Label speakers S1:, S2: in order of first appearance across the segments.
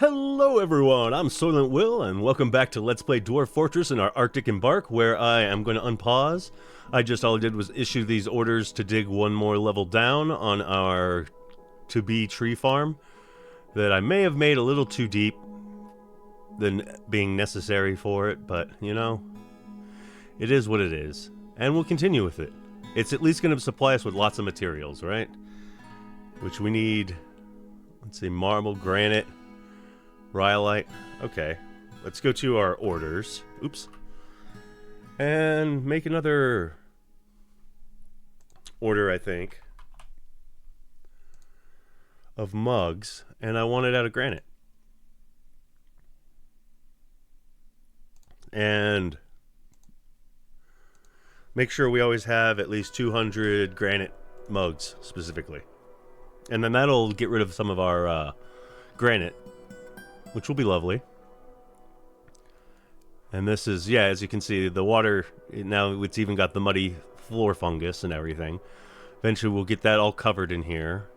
S1: Hello everyone, I'm SoylentWill, and welcome back to Let's Play Dwarf Fortress in our Arctic EMBARK, where I am going to unpause. All I did was issue these orders to dig one more level down on our to-be tree farm that I may have made a little too deep than being necessary for it, but, you know, it is what it is. And we'll continue with it. It's at least going to supply us with lots of materials, right? Which we need, let's see, marble, granite, rhyolite. Okay, let's go to our orders. Oops. And make another order, I think, of mugs. And I want it out of granite. And make sure we always have at least 200 granite mugs, specifically. And then that'll get rid of some of our granite, which will be lovely. And this is, yeah, as you can see, the water, now it's even got the muddy floor fungus and everything. Eventually we'll get that all covered in here.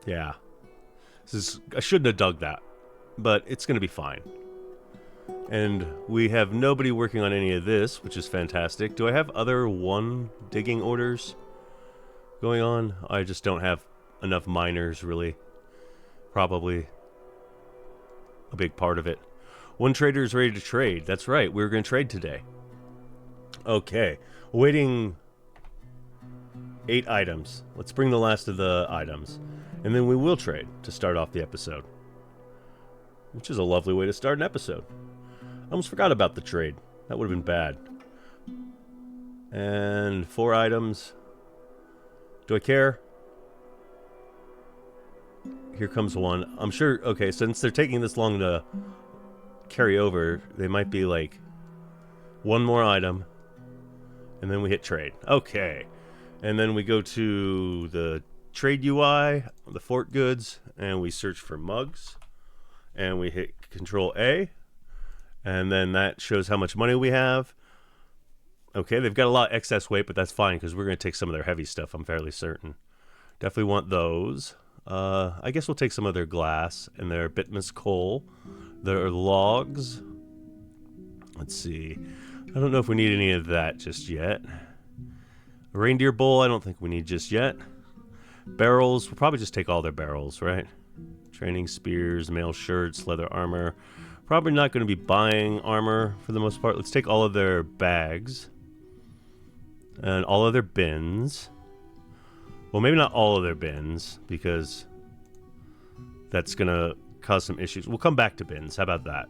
S1: Yeah. I shouldn't have dug that, but it's going to be fine. And we have nobody working on any of this, which is fantastic. Do I have other digging orders going on? I just don't have enough miners, really. Probably a big part of it. One trader is ready to trade. That's right, we're going to trade today. Okay, awaiting 8 items. Let's bring the last of the items, and then we will trade to start off the episode, which is a lovely way to start an episode. I almost forgot about the trade. That would have been bad. And 4 items. Do I care? Here comes one. I'm sure, okay, since they're taking this long to carry over, they might be like one more item, and then we hit trade. Okay. And then we go to the trade UI, the fort goods, and we search for mugs, and we hit Control A, and then that shows how much money we have. Okay, they've got a lot of excess weight, but that's fine because we're going to take some of their heavy stuff, I'm fairly certain. Definitely want those. I guess we'll take some of their glass and their bituminous coal, their logs. Let's see. I don't know if we need any of that just yet. A reindeer bowl, I don't think we need just yet. Barrels, we'll probably just take all their barrels, right? Training spears, mail shirts, leather armor. Probably not going to be buying armor for the most part. Let's take all of their bags and all of their bins. Well, maybe not all of their bins, because that's going to cause some issues. We'll come back to bins. How about that?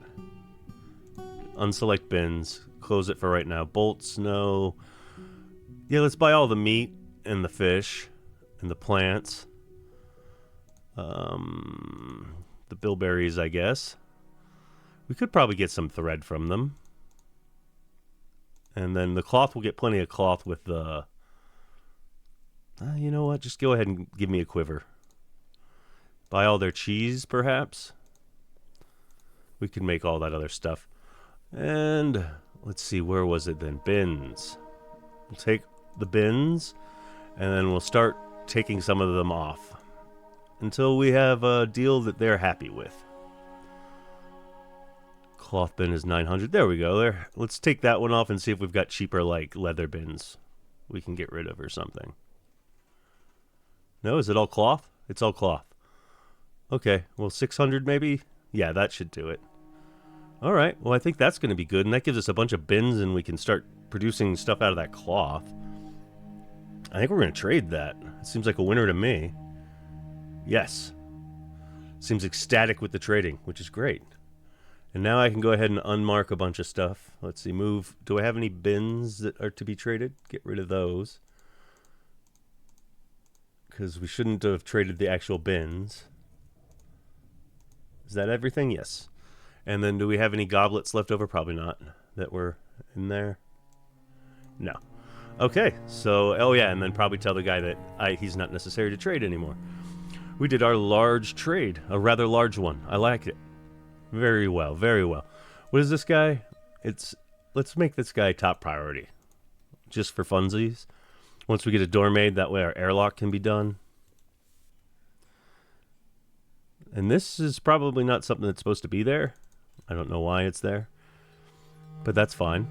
S1: Unselect bins. Close it for right now. Bolts, no. Yeah, let's buy all the meat and the fish and the plants. The bilberries, I guess. We could probably get some thread from them. And then the cloth, we'll get plenty of cloth with the... you know what? Just go ahead and give me a quiver. Buy all their cheese, perhaps. We can make all that other stuff. And let's see, where was it then? Bins. We'll take the bins, and then we'll start taking some of them off until we have a deal that they're happy with. Cloth bin is 900. There we go. There. Let's take that one off and see if we've got cheaper, like, leather bins we can get rid of or something. No, is it all cloth? It's all cloth. Okay, well, 600 maybe? Yeah, that should do it. All right, well, I think that's going to be good, and that gives us a bunch of bins, and we can start producing stuff out of that cloth. I think we're going to trade that. It seems like a winner to me. Yes. Seems ecstatic with the trading, which is great. And now I can go ahead and unmark a bunch of stuff. Let's see, move. Do I have any bins that are to be traded? Get rid of those, because we shouldn't have traded the actual bins. Is that everything? Yes. And then do we have any goblets left over? Probably not. That were in there? No. Okay, so, oh yeah, and then probably tell the guy that he's not necessary to trade anymore. We did our large trade, a rather large one. I like it. Very well, very well. What is this guy? Let's make this guy top priority. Just for funsies. Once we get a door made, that way our airlock can be done. And this is probably not something that's supposed to be there. I don't know why it's there. But that's fine.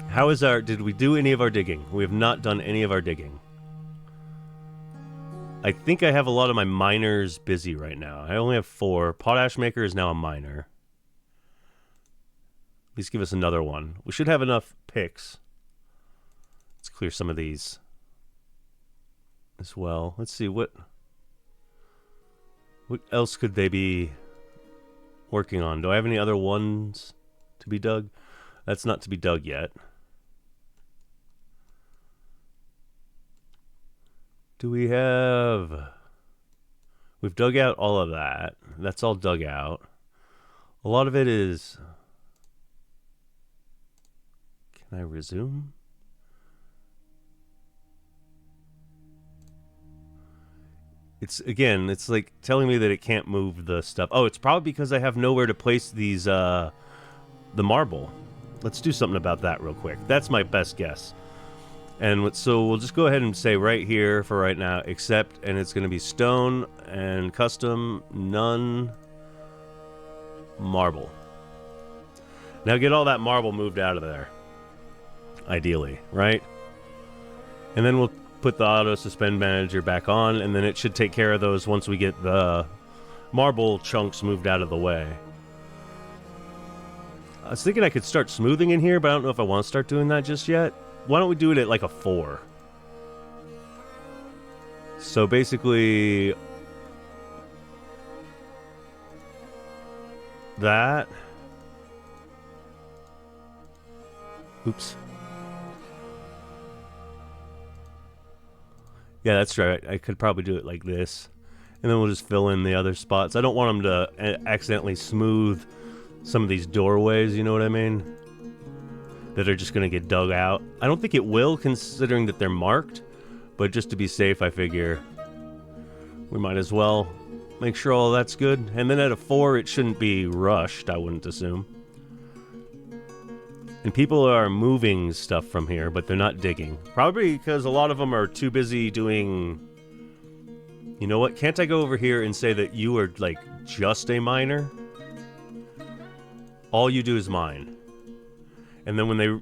S1: How is our... Did we do any of our digging? We have not done any of our digging. I think I have a lot of my miners busy right now. I only have 4. Potash maker is now a miner. Please give us another one. We should have enough picks. Let's clear some of these as well. Let's see, what else could they be working on? Do I have any other ones to be dug? That's not to be dug yet. Do we have... We've dug out all of that. That's all dug out. A lot of it is... Can I resume? It's, again, it's like telling me that it can't move the stuff. Oh, it's probably because I have nowhere to place these, the marble. Let's do something about that real quick. That's my best guess. And so we'll just go ahead and say right here for right now, except, and it's going to be stone and custom, none, marble. Now get all that marble moved out of there. Ideally, right? And then we'll put the auto suspend manager back on, and then it should take care of those once we get the marble chunks moved out of the way. I was thinking I could start smoothing in here, but I don't know if I want to start doing that just yet. Why don't we do it at like a 4? So basically that. Oops. Yeah, that's right. I could probably do it like this. And then we'll just fill in the other spots. I don't want them to accidentally smooth some of these doorways, you know what I mean? That are just going to get dug out. I don't think it will, considering that they're marked. But just to be safe, I figure we might as well make sure all that's good. And then at a 4, it shouldn't be rushed, I wouldn't assume. And people are moving stuff from here, but they're not digging. Probably because a lot of them are too busy doing... You know what? Can't I go over here and say that you are, like, just a miner? All you do is mine. And then when they...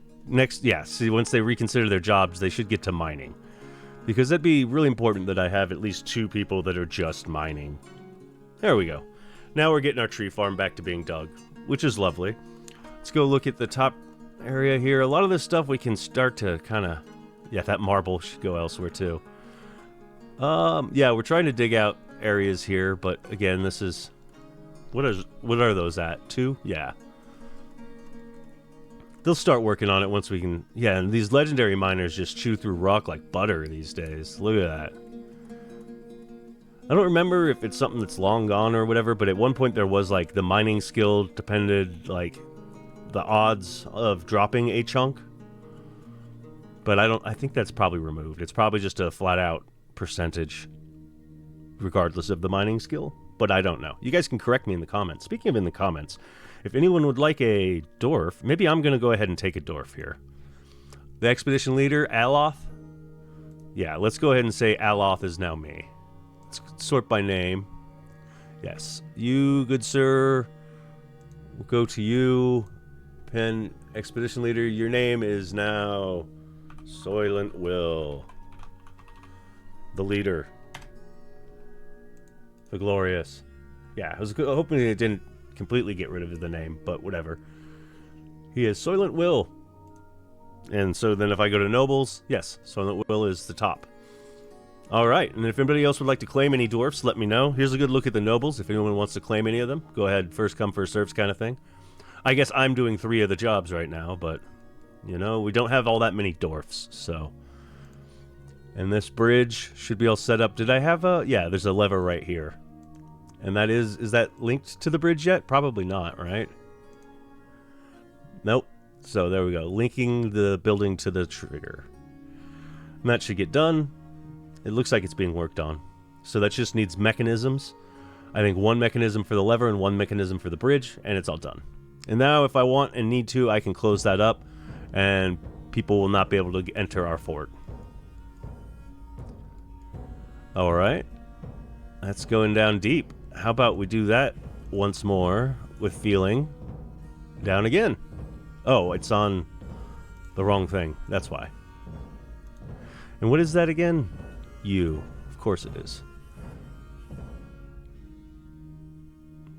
S1: see, once they reconsider their jobs, they should get to mining. Because that'd be really important that I have at least 2 people that are just mining. There we go. Now we're getting our tree farm back to being dug, which is lovely. Let's go look at the top area here. A lot of this stuff we can start to kind of... Yeah, that marble should go elsewhere too. Yeah, we're trying to dig out areas here, but again, this is... What are those at? 2? Yeah. They'll start working on it once we can... Yeah, and these legendary miners just chew through rock like butter these days. Look at that. I don't remember if it's something that's long gone or whatever, but at one point there was, like, the mining skill depended, like, the odds of dropping a chunk. But I think that's probably removed. It's probably just a flat-out percentage, regardless of the mining skill. But I don't know. You guys can correct me in the comments. Speaking of in the comments... If anyone would like a dwarf, maybe I'm going to go ahead and take a dwarf here. The expedition leader, Aloth. Yeah, let's go ahead and say Aloth is now me. Let's sort by name. Yes. You, good sir. We'll go to you. Pen, expedition leader. Your name is now SoylentWill. The leader. The glorious. Yeah, I was hoping it didn't completely get rid of the name, but whatever. He is SoylentWill. And so then if I go to nobles, yes, SoylentWill is the top. Alright, and if anybody else would like to claim any dwarfs, let me know. Here's a good look at the nobles. If anyone wants to claim any of them, go ahead, first come, first serves kind of thing. I guess I'm doing 3 of the jobs right now, but, you know, we don't have all that many dwarfs, so. And this bridge should be all set up. Did I have a... Yeah, there's a lever right here. And that is that linked to the bridge yet? Probably not, right? Nope. So there we go. Linking the building to the trigger. And that should get done. It looks like it's being worked on. So that just needs mechanisms. I think 1 mechanism for the lever and 1 mechanism for the bridge, and it's all done. And now if I want and need to, I can close that up, and people will not be able to enter our fort. Alright. That's going down deep. how about we do that once more with feeling down again? Oh, it's on the wrong thing. That's why. And what is that again? U. Of course it is.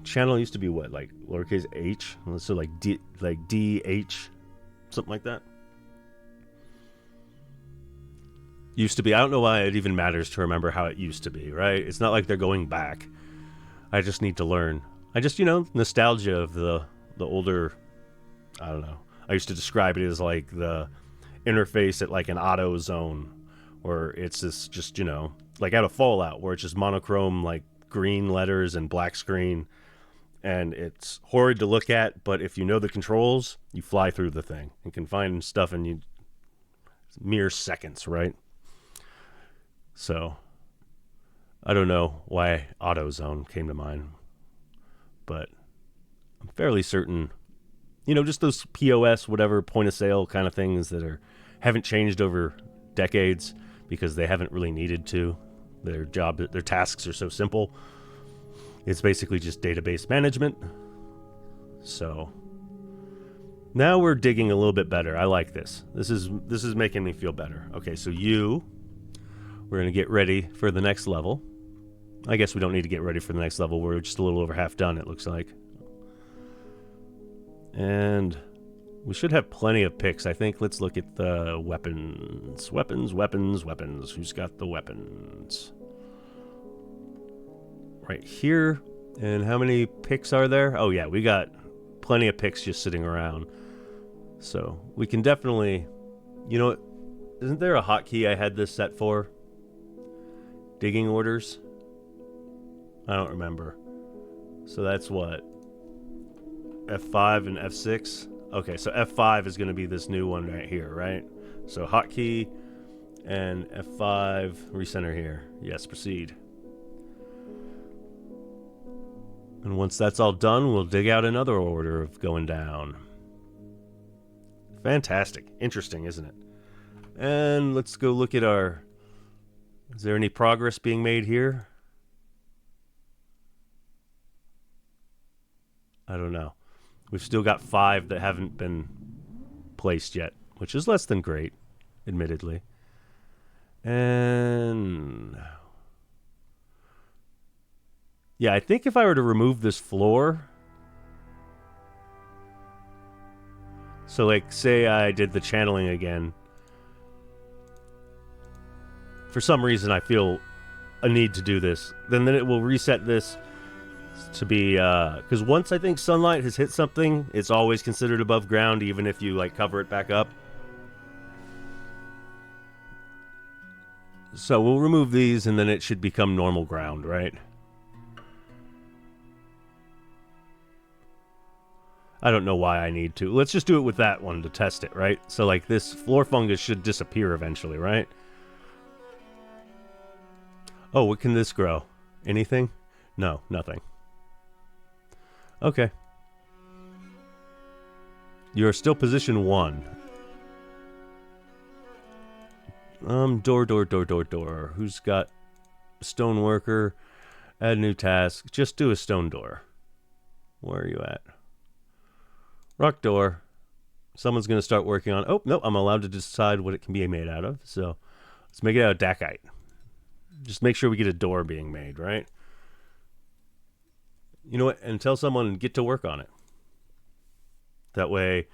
S1: Channel used to be what, like lowercase h? So like D, like DH, something like that. Used to be. I don't know why it even matters to remember how it used to be, right? It's not like they're going back. I just need to learn. I just, you know, nostalgia of the older, I don't know. I used to describe it as like the interface at like an auto zone, where it's this just, you know, like out of Fallout, where it's just monochrome, like green letters and black screen. And it's horrid to look at, but if you know the controls, you fly through the thing and can find stuff in mere seconds, right? So, I don't know why AutoZone came to mind, but I'm fairly certain, you know, just those POS, whatever, point of sale kind of things that haven't changed over decades because they haven't really needed to. Their tasks are so simple. It's basically just database management. So now we're digging a little bit better. I like this. This is making me feel better. Okay, so we're going to get ready for the next level. I guess we don't need to get ready for the next level. We're just a little over half done, it looks like. And we should have plenty of picks, I think. Let's look at the weapons. Weapons. Who's got the weapons? Right here. And how many picks are there? Oh yeah, we got plenty of picks just sitting around. So we can definitely, you know, isn't there a hotkey I had this set for? Digging orders? I don't remember. So that's what? F5 and F6? Okay, so F5 is going to be this new one right here, right? So hotkey and F5, recenter here. Yes, proceed. And once that's all done, we'll dig out another order of going down. Fantastic. Interesting, isn't it? And let's go look at our... Is there any progress being made here? I don't know. We've still got 5 that haven't been placed yet, which is less than great, admittedly. And... yeah, I think if I were to remove this floor... So, like, say I did the channeling again. For some reason, I feel a need to do this. Then it will reset this to be... because once I think sunlight has hit something, it's always considered above ground, even if you, like, cover it back up. So we'll remove these, and then it should become normal ground, right? I don't know why I need to. Let's just do it with that one to test it, right? So, like, this floor fungus should disappear eventually, right? Oh, what can this grow? Anything? No, nothing. Okay. You're still position 1. Door. Who's got stone worker? Add new task. Just do a stone door. Where are you at? Rock door. Someone's going to start working on... Oh, no, I'm allowed to decide what it can be made out of. So let's make it out of dacite. Just make sure we get a door being made, right? You know what? And tell someone, get to work on it. That way,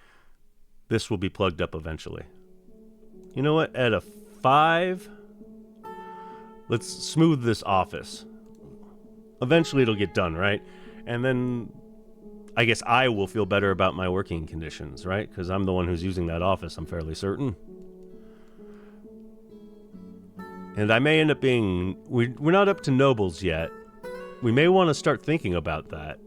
S1: this will be plugged up eventually. You know what? At a 5, let's smooth this office. Eventually, it'll get done, right? And then... I guess I will feel better about my working conditions, right? Because I'm the one who's using that office, I'm fairly certain. And I may end up being... We're not up to nobles yet. We may want to start thinking about that.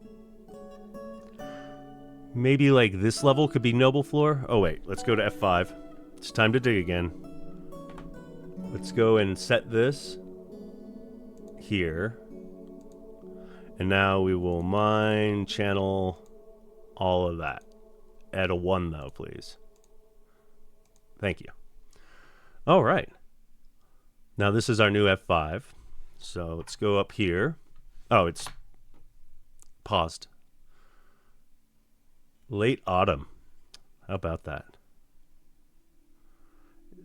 S1: Maybe, like, this level could be noble floor? Oh, wait. Let's go to F5. It's time to dig again. Let's go and set this here. And now we will mine, channel, all of that. Add a 1, though, please. Thank you. All right. Now this is our new F5. So let's go up here. Oh, it's paused. Late autumn. How about that?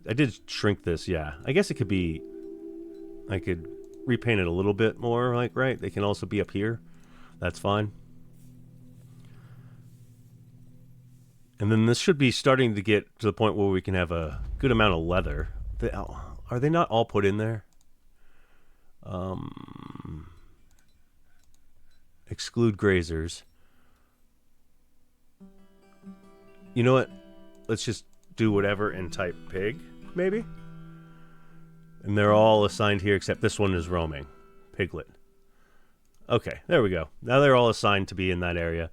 S1: I did shrink this, yeah. I guess it could be... I could repaint it a little bit more, like, right? They can also be up here. That's fine. And then this should be starting to get to the point where we can have a good amount of leather. Are they not all put in there? Exclude grazers. You know what? Let's just do whatever and type pig, maybe? And they're all assigned here except this one is roaming. Piglet. Okay, there we go. Now they're all assigned to be in that area.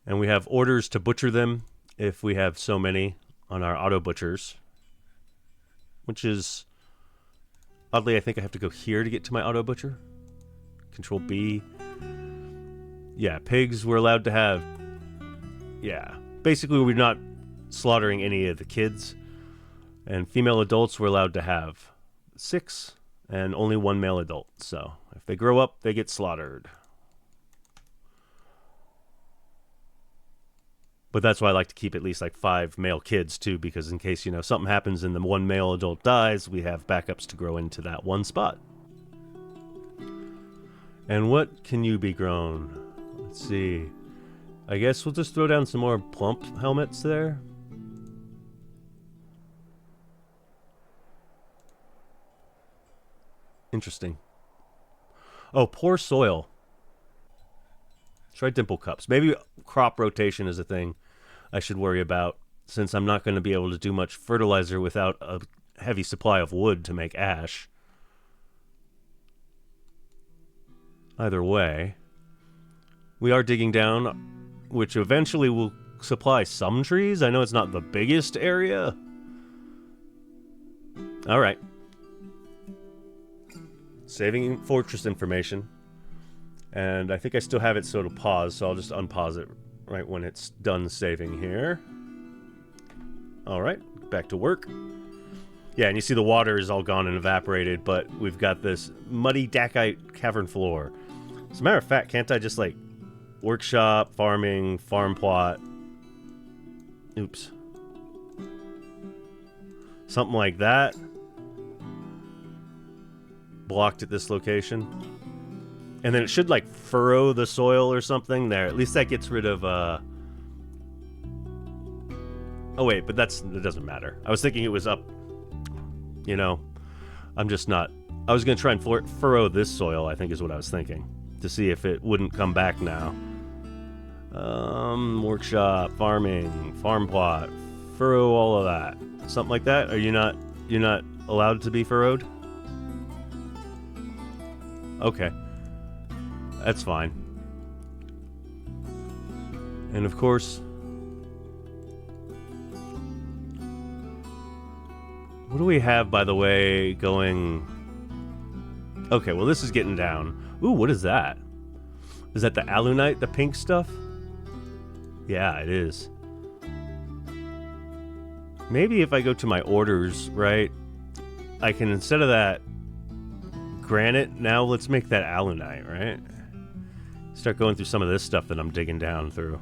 S1: And we have orders to butcher them if we have so many on our auto butchers. Which is... Oddly, I think I have to go here to get to my auto butcher. Control B. Yeah, pigs we're allowed to have... Yeah. Basically, we're not slaughtering any of the kids. And female adults we're allowed to have 6 and only 1 male adult. So if they grow up, they get slaughtered. But that's why I like to keep at least like 5 male kids too, because in case, you know, something happens and the 1 male adult dies, we have backups to grow into that one spot. And what can you be grown? Let's see. I guess we'll just throw down some more plump helmets there. Interesting. Oh, poor soil. Try dimple cups. Maybe crop rotation is a thing I should worry about, since I'm not going to be able to do much fertilizer without a heavy supply of wood to make ash. Either way, we are digging down, which eventually will supply some trees. I know it's not the biggest area. All right. Saving fortress information. And I think I still have it so it'll pause, so I'll just unpause it right when it's done saving here. All right, back to work. Yeah, and you see the water is all gone and evaporated, but we've got this muddy Dakite cavern floor. As a matter of fact, can't I just, like, workshop, farming, farm plot? Oops. Something like that. Blocked at this location. And then it should, like, furrow the soil or something there. At least that gets rid of, Oh, wait, but it doesn't matter. I was thinking it was up. You know, I'm just not... I was going to try and furrow this soil, I think is what I was thinking. To see if it wouldn't come back now. Workshop, farming, farm plot, furrow all of that. Something like that? Are you not... You're not allowed to be furrowed? Okay. That's fine. And of course... What do we have, by the way, going... Okay, well, this is getting down. Ooh, what is that? Is that the alunite, the pink stuff? Yeah, it is. Maybe if I go to my orders, right, I can, instead of that granite, now let's make that alunite, right? Start going through some of this stuff that I'm digging down through.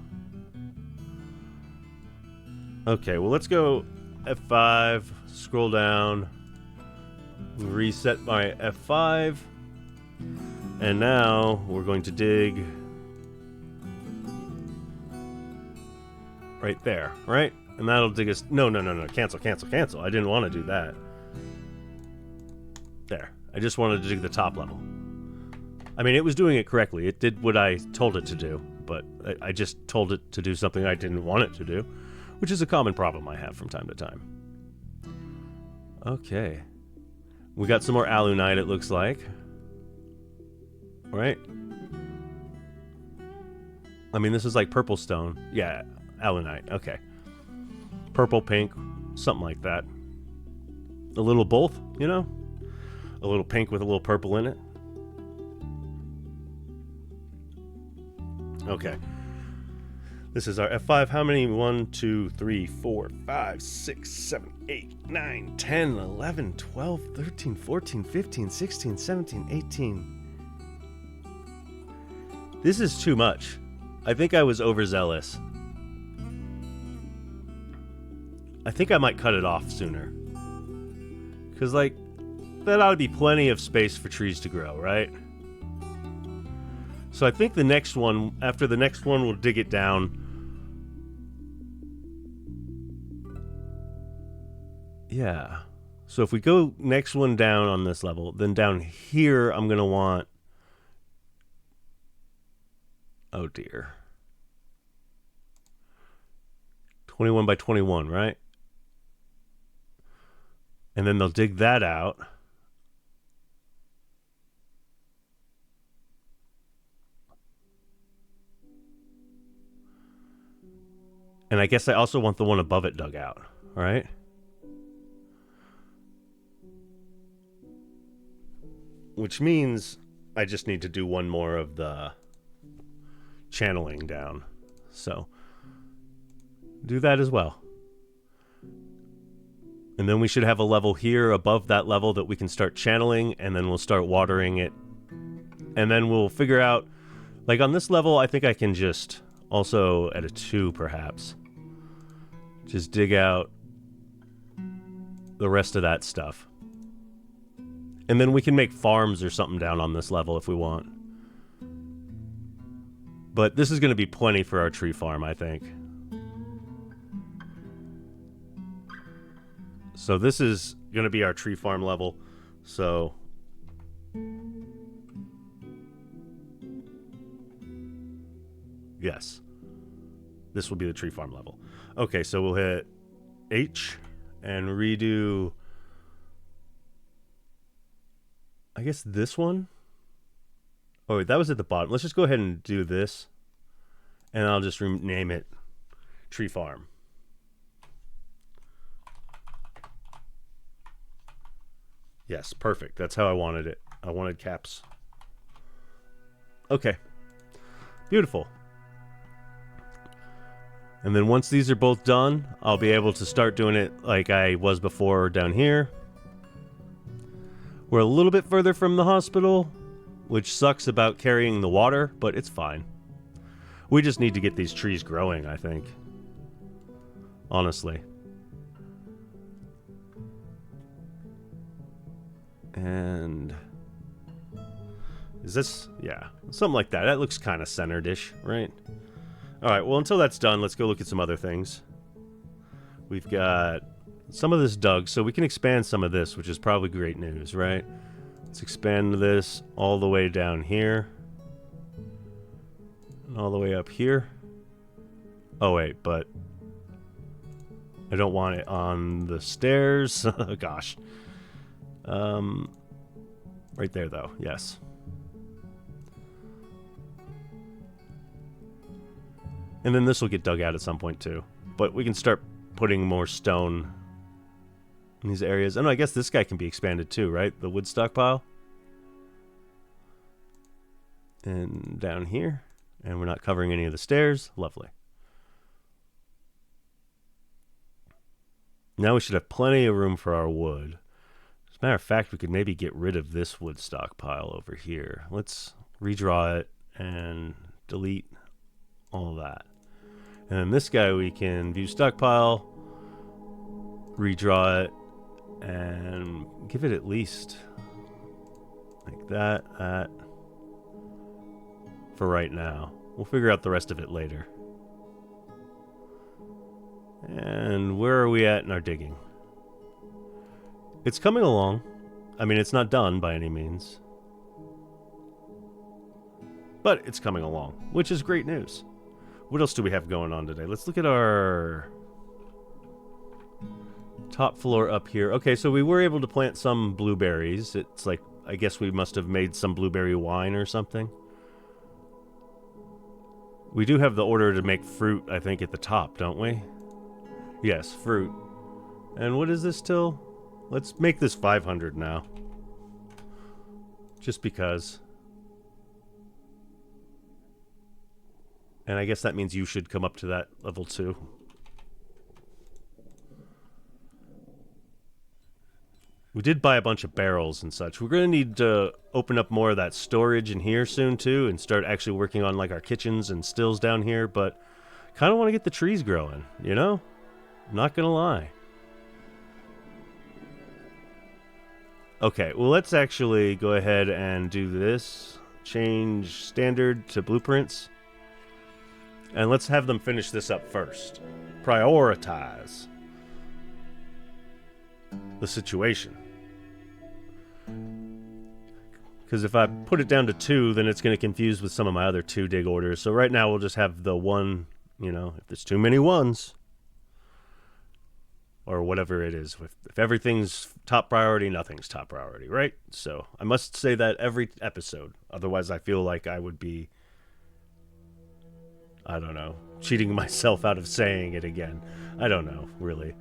S1: Okay, well, let's go F5, scroll down, reset my F5, and now we're going to dig right there, right? And that'll dig us... No, cancel. I didn't want to do that. There. I just wanted to dig the top level. I mean, it was doing it correctly. It did what I told it to do, but I just told it to do something I didn't want it to do, which is a common problem I have from time to time. Okay. We got some more alunite, it looks like. Right? I mean, this is like purple stone. Yeah, alunite. Okay. Purple, pink, something like that. A little both, you know? A little pink with a little purple in it. Okay. This is our F5. How many? 1, 2, 3, 4, 5, 6, 7, 8, 9, 10, 11, 12, 13, 14, 15, 16, 17, 18. This is too much. I think I was overzealous. I think I might cut it off sooner. Because, like, that ought to be plenty of space for trees to grow, right? So I think the next one, after the next one, we'll dig it down. Yeah. So if we go next one down on this level, then down here I'm going to want... Oh, dear. 21 by 21, right? And then they'll dig that out. And I guess I also want the one above it dug out, right? Which means I just need to do one more of the channeling down. So do that as well. And then we should have a level here above that level that we can start channeling, and then we'll start watering it. And then we'll figure out, like on this level, I think I can just also at a 2 perhaps, just dig out the rest of that stuff. And then we can make farms or something down on this level if we want. But this is going to be plenty for our tree farm, I think. So this is going to be our tree farm level. So yes, this will be the tree farm level. Okay, so we'll hit H and redo, I guess, this one. Oh, wait, that was at the bottom. Let's just go ahead and do this, and I'll just rename it Tree Farm. Yes, perfect. That's how I wanted it. I wanted caps. Okay. Beautiful. And then once these are both done, I'll be able to start doing it like I was before down here. We're a little bit further from the hospital, which sucks about carrying the water, but it's fine. We just need to get these trees growing, I think. Honestly. And is this, yeah, something like that. That looks kind of centered-ish, right? All right, well, until that's done, let's go look at some other things. We've got some of this dug, so we can expand some of this, which is probably great news, right? Let's expand this all the way down here. And all the way up here. Oh, wait, but I don't want it on the stairs. Gosh. Right there, though. Yes. And then this will get dug out at some point, too. But we can start putting more stone in these areas. And I guess this guy can be expanded, too, right? The wood stockpile. And down here. And we're not covering any of the stairs. Lovely. Now we should have plenty of room for our wood. As a matter of fact, we could maybe get rid of this wood stockpile over here. Let's redraw it and delete all of that. And then this guy we can view stockpile, redraw it, and give it at least like that, for right now. We'll figure out the rest of it later. And where are we at in our digging? It's coming along. I mean, it's not done by any means. But it's coming along, which is great news. What else do we have going on today? Let's look at our top floor up here. Okay, so we were able to plant some blueberries. It's like, I guess we must have made some blueberry wine or something. We do have the order to make fruit, I think, at the top, don't we? Yes, fruit. And what is this till? Let's make this 500 now. Just because. And I guess that means you should come up to that level too. We did buy a bunch of barrels and such. We're going to need to open up more of that storage in here soon, too, and start actually working on, like, our kitchens and stills down here, but kind of want to get the trees growing, you know? I'm not going to lie. Okay, well, let's actually go ahead and do this. Change standard to blueprints. And let's have them finish this up first. Prioritize the situation. Because if I put it down to 2, then it's going to confuse with some of my other 2 dig orders. So right now we'll just have the 1, you know, if there's too many 1s. Or whatever it is. If everything's top priority, nothing's top priority, right? So I must say that every episode. Otherwise I feel like I would be, I don't know, cheating myself out of saying it again. I don't know, really.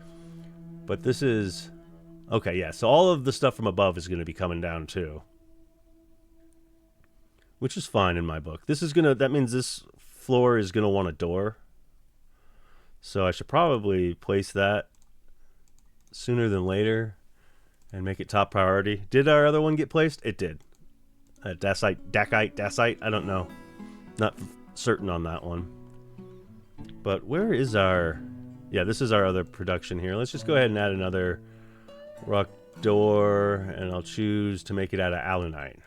S1: But this is... Okay, yeah, so all of the stuff from above is going to be coming down too. Which is fine in my book. This is going to... That means this floor is going to want a door. So I should probably place that sooner than later and make it top priority. Did our other one get placed? It did. Dacite, I don't know. Not certain on that one. But where is our... Yeah, this is our other production here. Let's just go ahead and add another rock door, and I'll choose to make it out of alunite.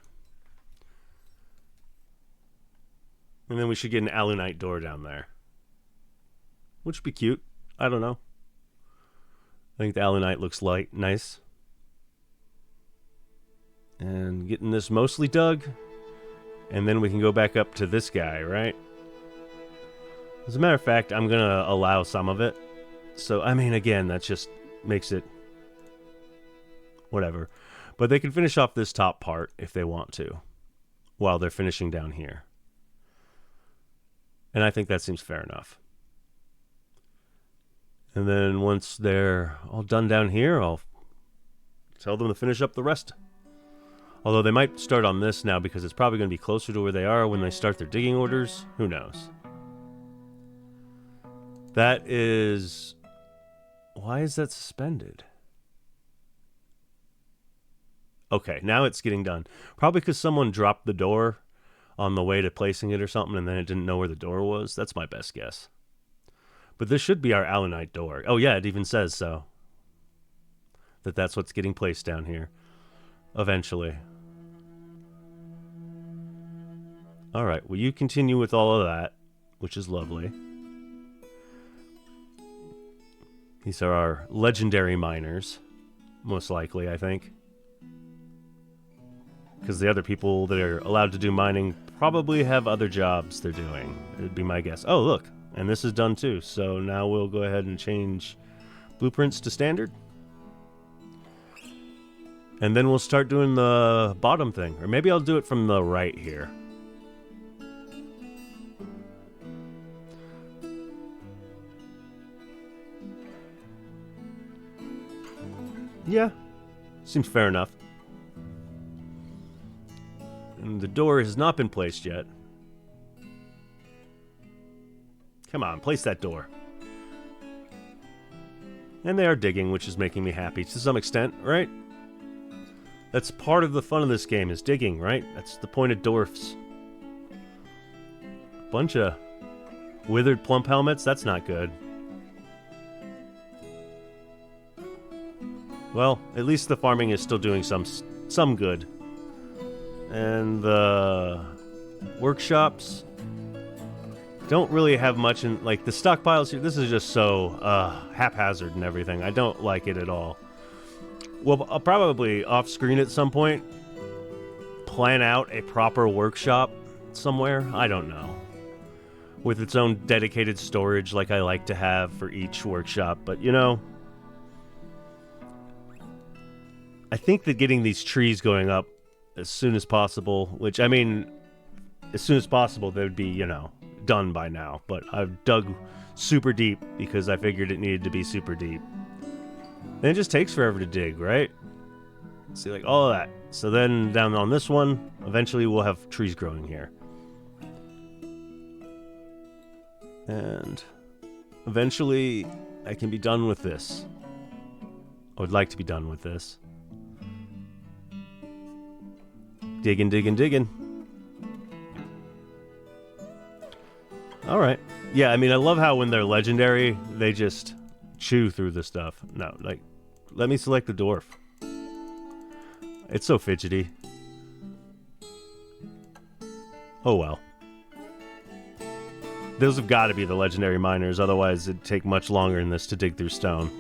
S1: And then we should get an alunite door down there. Which would be cute. I don't know. I think the alunite looks nice. And getting this mostly dug. And then we can go back up to this guy, right? As a matter of fact, I'm going to allow some of it. So, I mean, again, that just makes it whatever. But they can finish off this top part if they want to, while they're finishing down here. And I think that seems fair enough. And then once they're all done down here, I'll tell them to finish up the rest. Although they might start on this now because it's probably going to be closer to where they are when they start their digging orders. Who knows? That is... Why is that suspended? Okay, now it's getting done. Probably because someone dropped the door on the way to placing it or something, and then it didn't know where the door was. That's my best guess. But this should be our alunite door. Oh yeah, it even says so. That's what's getting placed down here. Eventually. Alright, well you continue with all of that, which is lovely. These are our legendary miners. Most likely, I think. Because the other people that are allowed to do mining probably have other jobs they're doing. It would be my guess. Oh, look. And this is done too. So now we'll go ahead and change blueprints to standard. And then we'll start doing the bottom thing. Or maybe I'll do it from the right here. Yeah. Seems fair enough. And the door has not been placed yet. Come on, place that door. And they are digging, which is making me happy to some extent, right? That's part of the fun of this game, is digging, right? That's the point of dwarfs. Bunch of withered plump helmets, that's not good. Well, at least the farming is still doing some good. And the workshops don't really have much in, like, the stockpiles here. This is just so haphazard and everything. I don't like it at all. Well, I'll probably off screen at some point plan out a proper workshop somewhere. I don't know. With its own dedicated storage like I like to have for each workshop. But, you know, I think that getting these trees going up as soon as possible, which, I mean, as soon as possible, they would be, you know, done by now. But I've dug super deep because I figured it needed to be super deep. And it just takes forever to dig, right? See, like, all of that. So then down on this one, eventually we'll have trees growing here. And eventually I can be done with this. I would like to be done with this. Digging, digging, digging. Alright. Yeah, I mean, I love how when they're legendary, they just chew through the stuff. No, like, let me select the dwarf. It's so fidgety. Oh well. Those have got to be the legendary miners, otherwise it'd take much longer than this to dig through stone.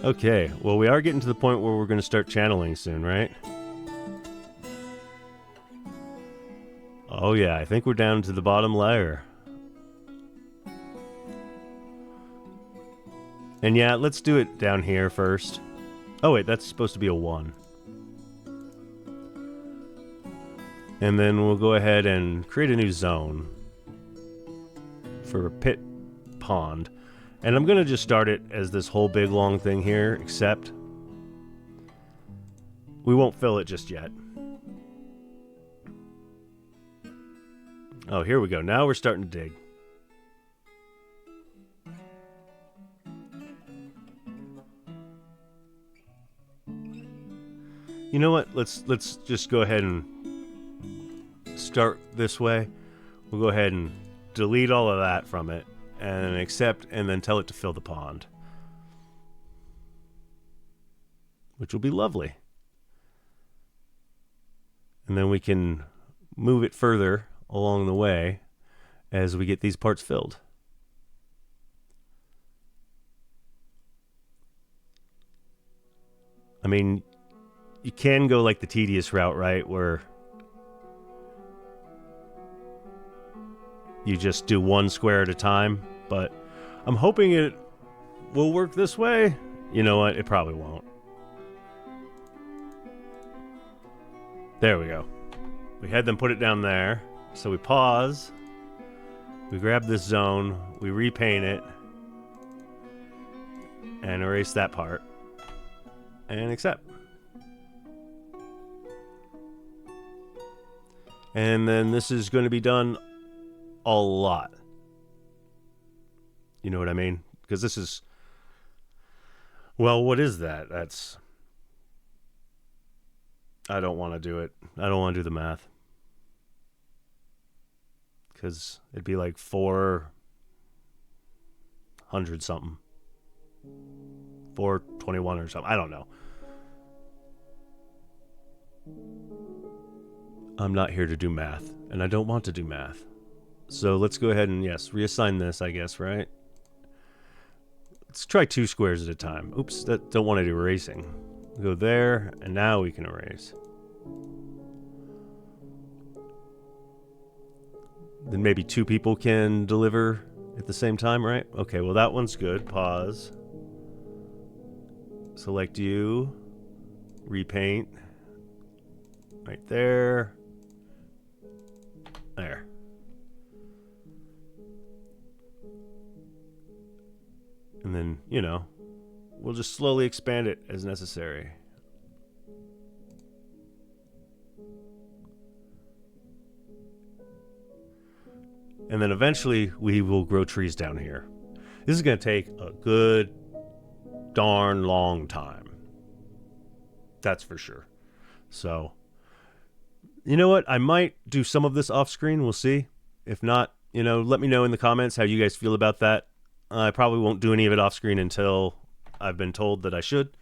S1: Okay, well we are getting to the point where we're going to start channeling soon, right? Oh yeah, I think we're down to the bottom layer. And yeah, let's do it down here first. Oh wait, that's supposed to be a 1. And then we'll go ahead and create a new zone for a pit pond. And I'm going to just start it as this whole big long thing here, except we won't fill it just yet. Oh, here we go. Now we're starting to dig. You know what? Let's just go ahead and start this way. We'll go ahead and delete all of that from it and accept, and then tell it to fill the pond, which will be lovely. And then we can move it further along the way as we get these parts filled. I mean, you can go like the tedious route, right? Where you just do one square at a time, but I'm hoping it will work this way. You know what? It probably won't. There we go. We had them put it down there. So we pause. We grab this zone. We repaint it. And erase that part. And accept. And then this is going to be done a lot. You know what I mean? Because this is... Well, what is that? That's... I don't want to do it. I don't want to do the math. Because it'd be like 400 something. 421 or something. I don't know. I'm not here to do math, and I don't want to do math. So let's go ahead and, yes, reassign this, I guess, right? Let's try 2 squares at a time. Oops, don't want it erasing. Go there, and now we can erase. Then maybe 2 people can deliver at the same time, right? Okay, well that one's good. Pause. Select you. Repaint. Right there. There. And then, you know, we'll just slowly expand it as necessary. And then eventually we will grow trees down here. This is going to take a good darn long time. That's for sure. So, you know what? I might do some of this off screen. We'll see. If not, you know, let me know in the comments how you guys feel about that. I probably won't do any of it off screen until I've been told that I should.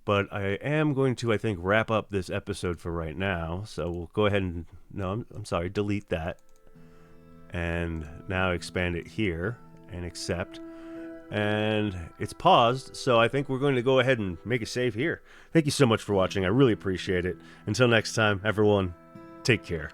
S1: But I am going to, I think, wrap up this episode for right now. So we'll go ahead and, no, I'm sorry, delete that. And now expand it here and accept. And it's paused, so I think we're going to go ahead and make a save here. Thank you so much for watching. I really appreciate it. Until next time, everyone, take care.